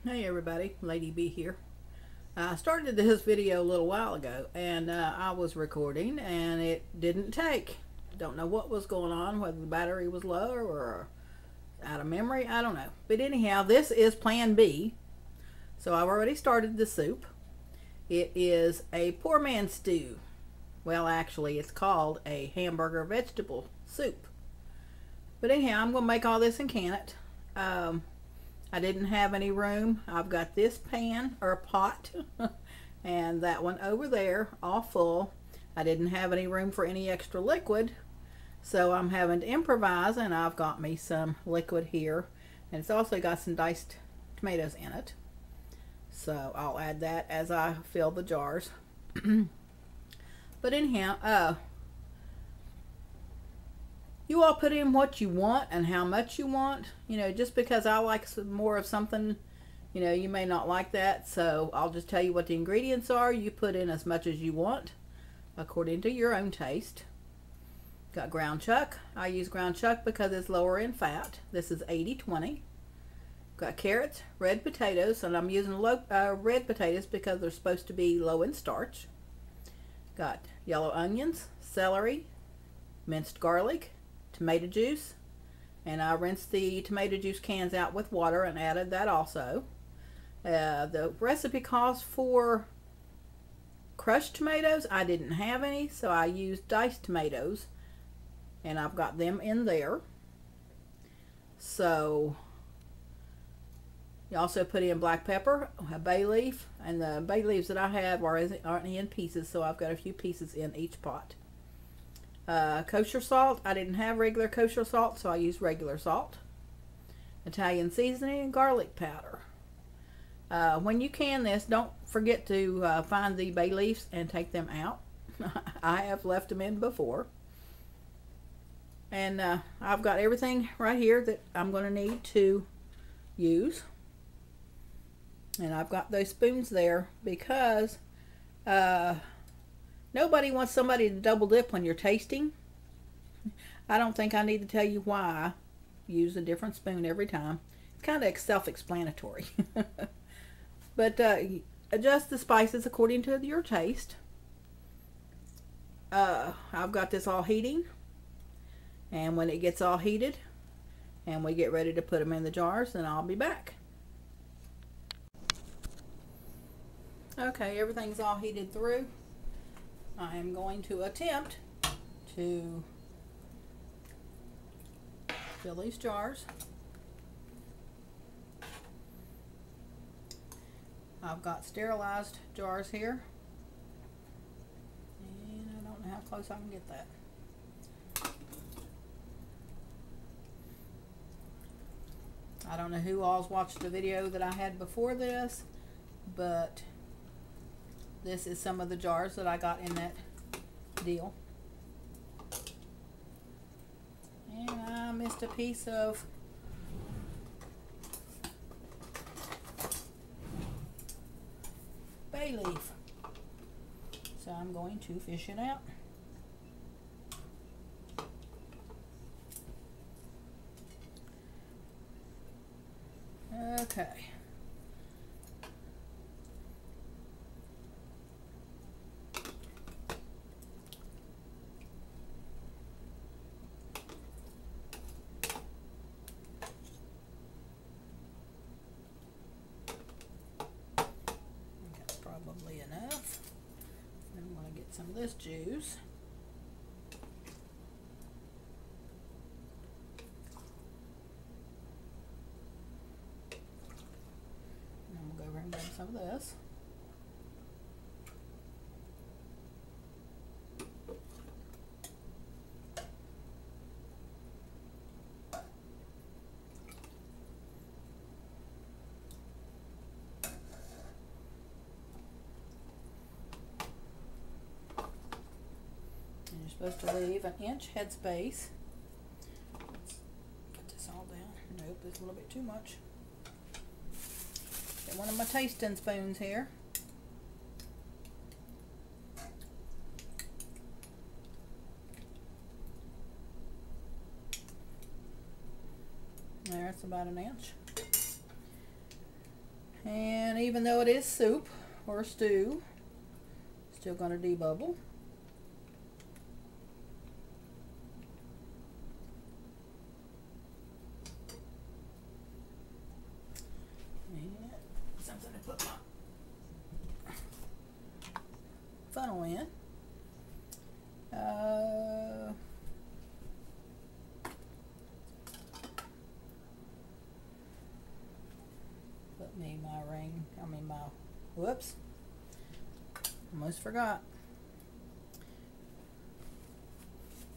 Hey everybody, Lady B here. I started this video a little while ago and I was recording and it didn't take. Don't know what was going on, whether the battery was low or out of memory, I don't know. But anyhow, this is plan B. So I've already started the soup. It is a poor man's stew. Well, actually it's called a hamburger vegetable soup. But anyhow, I'm going to make all this and can it. I didn't have any room. I've got this pan or pot and that one over there all full. I didn't have any room for any extra liquid, so I'm having to improvise, and I've got me some liquid here, and it's also got some diced tomatoes in it, so I'll add that as I fill the jars. But anyhow, you all put in what you want and how much you want. You know, just because I like some more of something, you know, you may not like that. So I'll just tell you what the ingredients are. You put in as much as you want according to your own taste. Got ground chuck. I use ground chuck because it's lower in fat. This is 80-20. Got carrots, red potatoes, and I'm using red potatoes because they're supposed to be low in starch. Got yellow onions, celery, minced garlic, tomato juice, and I rinsed the tomato juice cans out with water and added that also. The recipe calls for crushed tomatoes. I didn't have any, so I used diced tomatoes, and I've got them in there. So you also put in black pepper, a bay leaf, and the bay leaves that I have aren't in pieces, so I've got a few pieces in each pot. Kosher salt. I didn't have regular kosher salt, so I used regular salt. Italian seasoning and garlic powder. When you can this, don't forget to find the bay leaves and take them out. I have left them in before. And I've got everything right here that I'm going to need to use. And I've got those spoons there because nobody wants somebody to double dip when you're tasting. I don't think I need to tell you why I use a different spoon every time. It's kind of self-explanatory. But adjust the spices according to your taste. I've got this all heating. And when it gets all heated and we get ready to put them in the jars, then I'll be back. Okay, everything's all heated through. I am going to attempt to fill these jars. I've got sterilized jars here, and I don't know how close I can get that. I don't know who all's watched the video that I had before this, but this is some of the jars that I got in that deal. And I missed a piece of bay leaf. So I'm going to fish it out. Okay. That's probably enough. I'm going to get some of this juice. And grab some of this. And you're supposed to leave an inch headspace. Let's get this all down. Nope, it's a little bit too much. Get one of my tasting spoons here. There, it's about an inch. And even though it is soup or stew, still going to debubble. And something to put my funnel in. Put me my ring, whoops, almost forgot.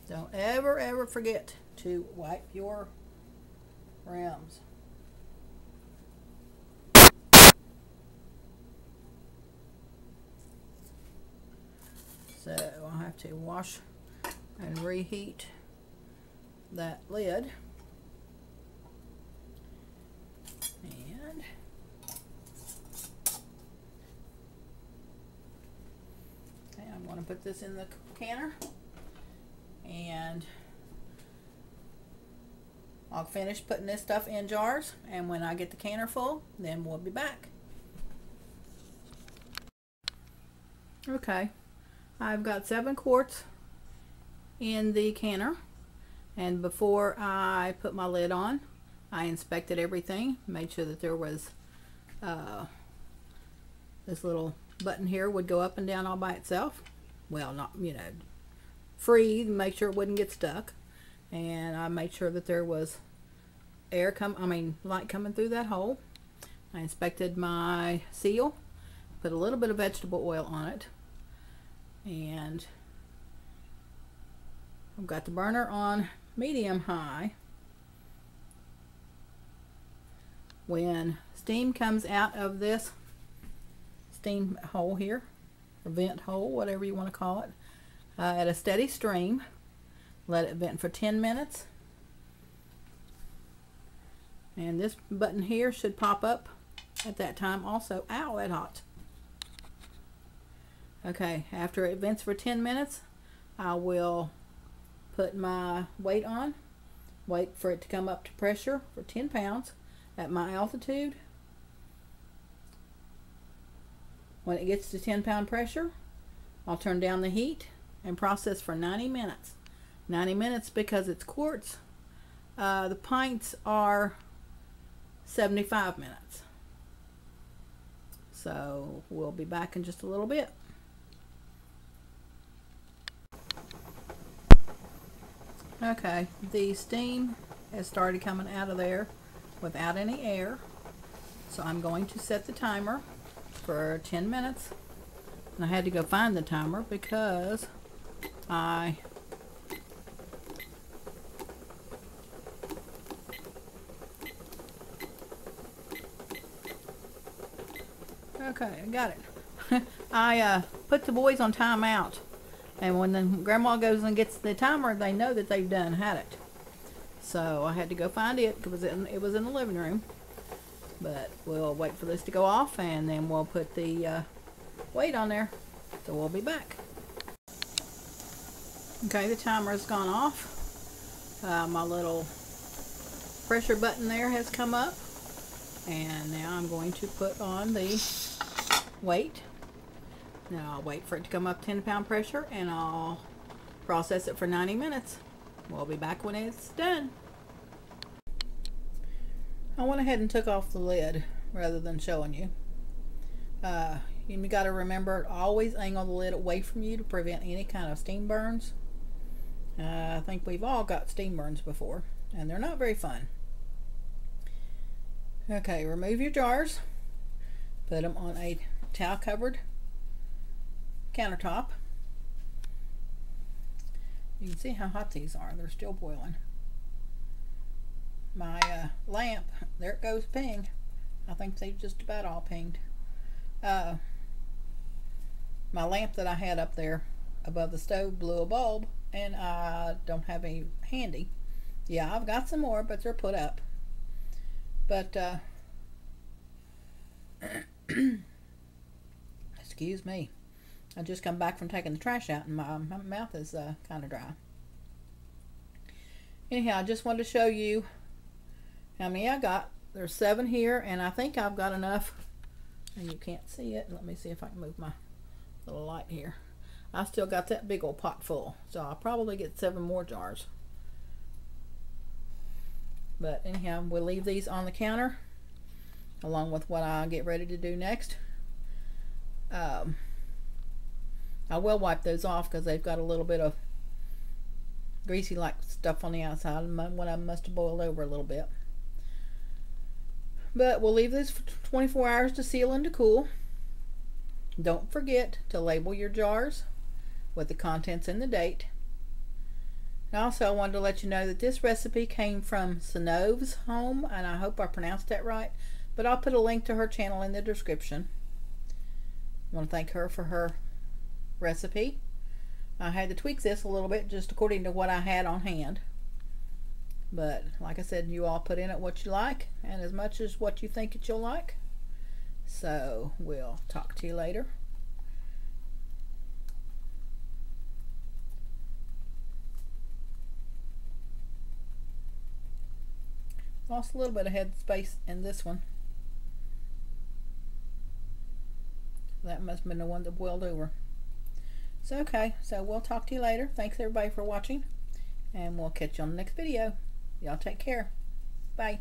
Don't ever forget to wipe your rims. So I'll have to wash and reheat that lid. And okay, I'm going to put this in the canner, and I'll finish putting this stuff in jars, and when I get the canner full, then we'll be back. Okay, I've got 7 quarts in the canner, and before I put my lid on, I inspected everything, made sure that there was this little button here would go up and down all by itself. Well, not, you know, free, make sure it wouldn't get stuck. And I made sure that there was light coming through that hole. I inspected my seal, put a little bit of vegetable oil on it, and I've got the burner on medium high. When steam comes out of this steam hole here, or vent hole, whatever you want to call it, at a steady stream, let it vent for 10 minutes. And this button here should pop up at that time also. Ow, that hot. Okay, after it vents for 10 minutes, I will put my weight on, wait for it to come up to pressure for 10 pounds at my altitude. When it gets to 10-pound pressure, I'll turn down the heat and process for 90 minutes. 90 minutes because it's quarts. The pints are 75 minutes. So we'll be back in just a little bit. Okay, the steam has started coming out of there without any air. So I'm going to set the timer for 10 minutes. And I had to go find the timer because I okay, I got it. I put the boys on timeout, and when the grandma goes and gets the timer, they know that they've done had it. So I had to go find it because it was in the living room. But we'll wait for this to go off, and then we'll put the weight on there. So we'll be back. Okay, the timer has gone off. My little pressure button there has come up, and now I'm going to put on the weight. Now I'll wait for it to come up 10-pound pressure, and I'll process it for 90 minutes. We'll be back when it's done. I went ahead and took off the lid rather than showing you. You got to remember, always angle the lid away from you to prevent any kind of steam burns. I think we've all got steam burns before, and they're not very fun. Okay, remove your jars. Put them on a towel-covered countertop. You can see how hot these are. They're still boiling. My lamp, there it goes, ping. I think they've just about all pinged. My lamp that I had up there above the stove blew a bulb, and I don't have any handy. Yeah, I've got some more, but they're put up. But excuse me, I just come back from taking the trash out, and my mouth is kind of dry. Anyhow, I just wanted to show you how many I got. There's 7 here, and I think I've got enough and you can't see it. Let me see if I can move my little light here. I still got that big old pot full, so I'll probably get 7 more jars. But anyhow, we'll leave these on the counter along with what I get ready to do next. I will wipe those off because they've got a little bit of greasy like stuff on the outside. One of them must have boiled over a little bit. But we'll leave this for 24 hours to seal and to cool. Don't forget to label your jars with the contents and the date. And also I wanted to let you know that this recipe came from Sanove's home, and I hope I pronounced that right, but I'll put a link to her channel in the description. I want to thank her for her recipe. I had to tweak this a little bit just according to what I had on hand. But like I said, you all put in it what you like and as much as what you think that you'll like. So we'll talk to you later. Lost a little bit of head space in this one. That must have been the one that boiled over. So okay, so we'll talk to you later. Thanks everybody for watching, and we'll catch you on the next video. Y'all take care. Bye.